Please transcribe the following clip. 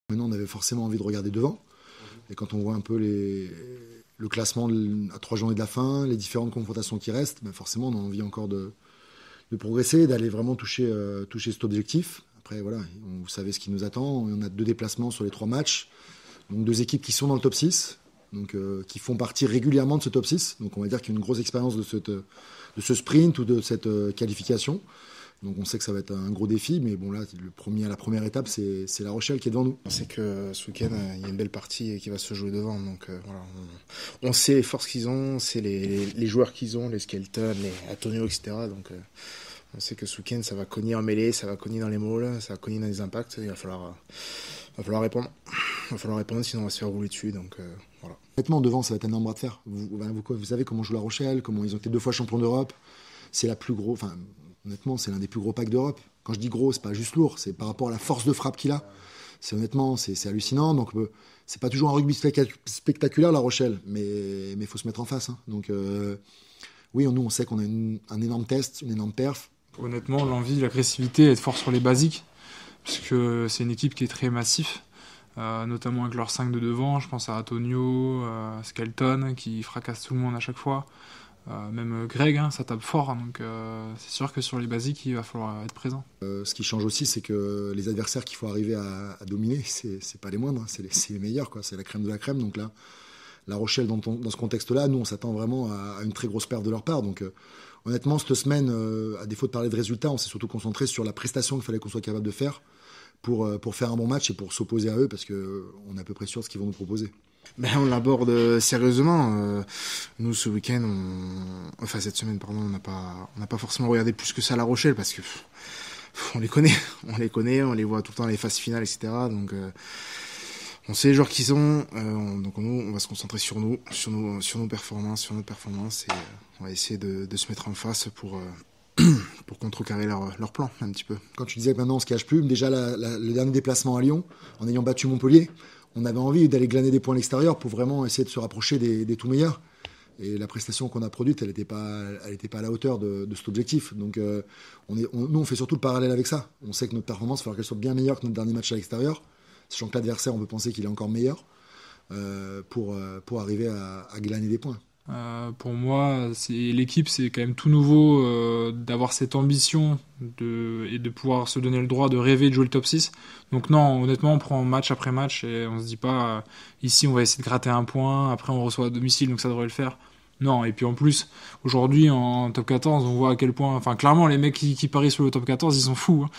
Maintenant, on avait forcément envie de regarder devant. Et quand on voit un peu le classement à 3 journées de la fin, les différentes confrontations qui restent, ben forcément, on a envie encore de progresser, d'aller vraiment toucher cet objectif. Après, voilà, vous savez ce qui nous attend. On a 2 déplacements sur les 3 matchs. Donc 2 équipes qui sont dans le top 6, donc, qui font partie régulièrement de ce top 6. Donc on va dire qu'il y a une grosse expérience de ce sprint ou de cette qualification. Donc on sait que ça va être un gros défi, mais bon là, la première étape, c'est La Rochelle qui est devant nous. On sait que ce week-end, il y a une belle partie qui va se jouer devant. Donc voilà, on sait les forces qu'ils ont, on sait les joueurs qu'ils ont, les Skelton, les Antonio, etc. Donc on sait que ce week-end, ça va cogner en mêlée, ça va cogner dans les mauls, ça va cogner dans les impacts. Il va falloir répondre. Il va falloir répondre, sinon on va se faire rouler dessus. Donc voilà. Honnêtement, devant, ça va être un énorme bras de fer. Vous savez comment joue La Rochelle, comment ils ont été 2 fois champions d'Europe. C'est la plus grosse. Enfin, honnêtement, c'est l'un des plus gros packs d'Europe. Quand je dis gros, c'est pas juste lourd, c'est par rapport à la force de frappe qu'il a. C'est hallucinant. Donc, c'est pas toujours un rugby spectaculaire, La Rochelle, mais il faut se mettre en face. Hein. Donc, oui, nous, on sait qu'on a un énorme test, une énorme perf. Honnêtement, l'envie, l'agressivité, être fort sur les basiques, parce que c'est une équipe qui est très massif, notamment avec leurs 5 de devant. Je pense à Antonio, Skelton, qui fracasse tout le monde à chaque fois. Même Greg, ça tape fort, donc c'est sûr que sur les basiques, il va falloir être présent. Ce qui change aussi, c'est que les adversaires qu'il faut arriver à dominer, c'est pas les moindres, hein, c'est les meilleurs, quoi. C'est la crème de la crème. Donc là, La Rochelle, dans ce contexte-là, nous, on s'attend vraiment à une très grosse perte de leur part. Donc honnêtement, cette semaine, à défaut de parler de résultats, on s'est surtout concentré sur la prestation qu'il fallait qu'on soit capable de faire pour faire un bon match et pour s'opposer à eux, parce qu'on est à peu près sûr de ce qu'ils vont nous proposer. Ben, on l'aborde sérieusement. Nous, ce week-end, cette semaine, pardon, on n'a pas forcément regardé plus que ça La Rochelle, parce que on les connaît, on les voit tout le temps dans les phases finales, etc. Donc, on sait les joueurs qu'ils ont. Donc nous, on va se concentrer sur nos performances, et on va essayer de se mettre en face pour contrecarrer leur plan un petit peu. Quand tu disais que maintenant on se cache plus, déjà le dernier déplacement à Lyon, en ayant battu Montpellier, on avait envie d'aller glaner des points à l'extérieur pour vraiment essayer de se rapprocher des tout meilleurs. Et la prestation qu'on a produite, elle n'était pas à la hauteur de cet objectif. Donc nous, on fait surtout le parallèle avec ça. On sait que notre performance, il va falloir qu'elle soit bien meilleure que notre dernier match à l'extérieur. Sachant que l'adversaire, on peut penser qu'il est encore meilleur pour arriver à glaner des points. Pour moi, l'équipe, c'est quand même tout nouveau d'avoir cette ambition et de pouvoir se donner le droit de rêver de jouer le top 6. Donc non, honnêtement, on prend match après match et on se dit pas ici on va essayer de gratter un point, après on reçoit à domicile donc ça devrait le faire. Non, et puis en plus, aujourd'hui en top 14, on voit à quel point, enfin clairement les mecs qui parient sur le top 14, ils sont fous. Hein.